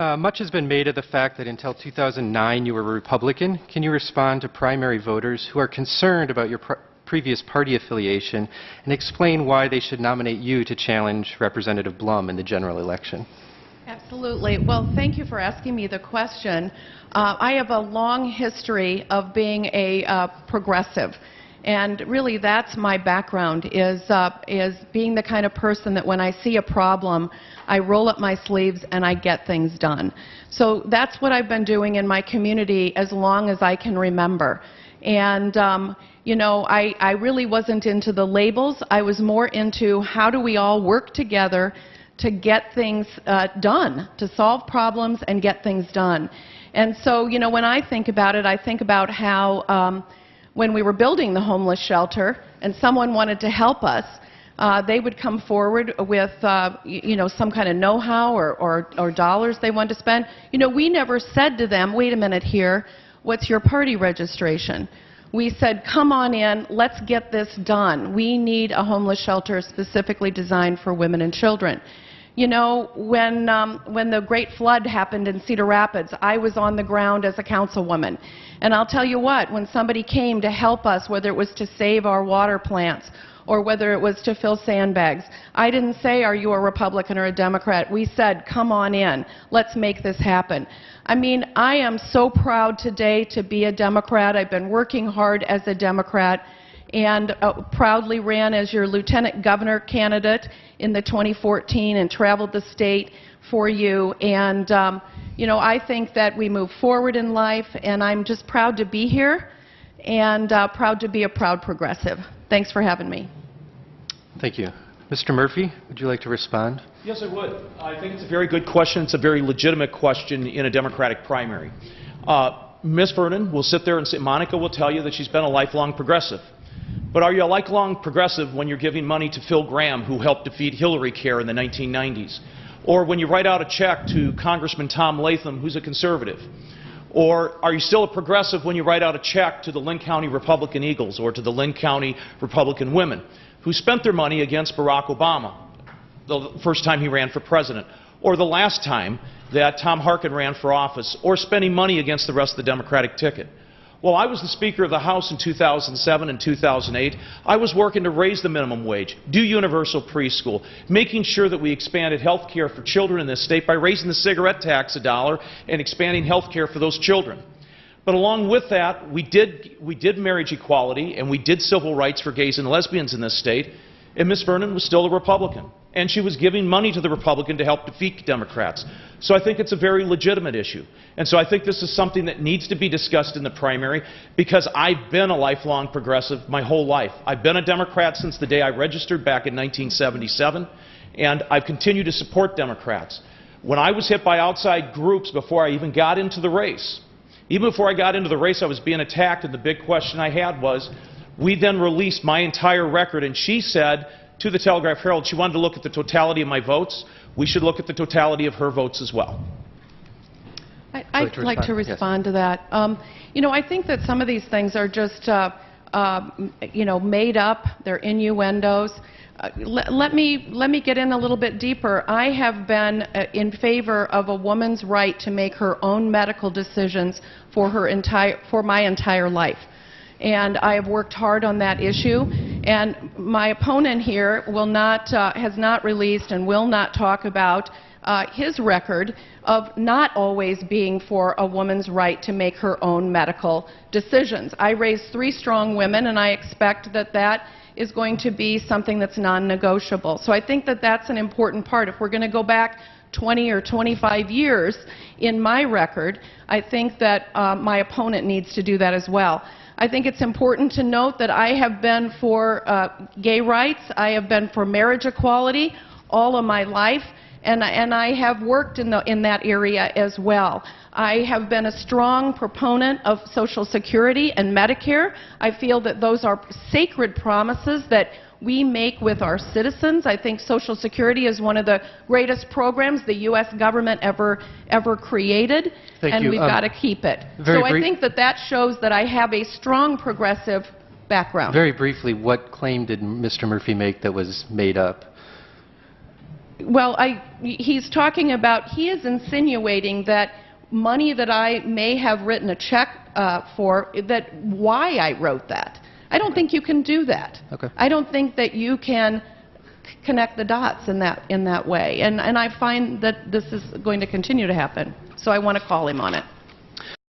Much has been made of the fact that until 2009 you were a Republican. Can you respond to primary voters who are concerned about your previous party affiliation and explain why they should nominate you to challenge Representative Blum in the general election? Absolutely. Well, thank you for asking me the question. I have a long history of being a progressive. And really, that's my background, is being the kind of person that when I see a problem, I roll up my sleeves and I get things done. So that's what I've been doing in my community as long as I can remember. And, you know, I really wasn't into the labels. I was more into how do we all work together to get things done, to solve problems and get things done. And so, you know, when I think about it, I think about how when we were building the homeless shelter and someone wanted to help us, they would come forward with, you know, some kind of know-how or dollars they wanted to spend. You know, we never said to them, wait a minute here, what's your party registration? We said, come on in, let's get this done. We need a homeless shelter specifically designed for women and children. You know, when the Great Flood happened in Cedar Rapids, I was on the ground as a councilwoman. And I'll tell you what, when somebody came to help us, whether it was to save our water plants or whether it was to fill sandbags, I didn't say, are you a Republican or a Democrat? We said, come on in, let's make this happen. I mean, I am so proud today to be a Democrat. I've been working hard as a Democrat and proudly ran as your lieutenant governor candidate in the 2014 and traveled the state for you. And, you know, I think that we move forward in life, and I'm just proud to be here and proud to be a proud progressive. Thanks for having me. Thank you. Mr. Murphy, would you like to respond? Yes, I would. I think it's a very good question. It's a very legitimate question in a Democratic primary. Ms. Vernon will sit there and say, Monica will tell you that she's been a lifelong progressive. But are you a lifelong progressive when you're giving money to Phil Gramm, who helped defeat Hillary Care in the 1990s? Or when you write out a check to Congressman Tom Latham, who's a conservative? Or are you still a progressive when you write out a check to the Lynn County Republican Eagles or to the Lynn County Republican Women, who spent their money against Barack Obama the first time he ran for president, or the last time that Tom Harkin ran for office, or spending money against the rest of the Democratic ticket? Well, I was the Speaker of the House in 2007 and 2008. I was working to raise the minimum wage, do universal preschool, making sure that we expanded health care for children in this state by raising the cigarette tax $1 and expanding health care for those children. But along with that, we did marriage equality and we did civil rights for gays and lesbians in this state, and Ms. Vernon was still a Republican. And she was giving money to the Republican to help defeat Democrats. So I think it's a very legitimate issue. And so I think this is something that needs to be discussed in the primary, because I've been a lifelong progressive my whole life. I've been a Democrat since the day I registered back in 1977, and I've continued to support Democrats. When I was hit by outside groups before I even got into the race, even before I got into the race, I was being attacked, and the big question I had was, we then released my entire record, and she said to the Telegraph-Herald she wanted to look at the totality of my votes. We should look at the totality of her votes as well. I'd like to respond to that. You know, I think that some of these things are just, you know, made up. They're innuendos. Let me get in a little bit deeper. I have been in favor of a woman's right to make her own medical decisions for my entire life. And I have worked hard on that issue. And my opponent here has not released and will not talk about his record of not always being for a woman's right to make her own medical decisions. I raised 3 strong women, and I expect that that is going to be something that's non-negotiable. So I think that that's an important part. If we're going to go back 20 or 25 years in my record, I think that my opponent needs to do that as well. I think it's important to note that I have been for gay rights, I have been for marriage equality all of my life, and I have worked in that area as well. I have been a strong proponent of Social Security and Medicare. I feel that those are sacred promises that we make with our citizens. I think Social Security is one of the greatest programs the U.S. government ever created, and we've got to keep it. So I think that that shows that I have a strong progressive background. Very briefly, what claim did Mr. Murphy make that was made up? Well, he's talking about, he is insinuating that money that I may have written a check for, that why I wrote that. I don't think you can do that. Okay. I don't think that you can connect the dots in that way. And I find that this is going to continue to happen. So I want to call him on it.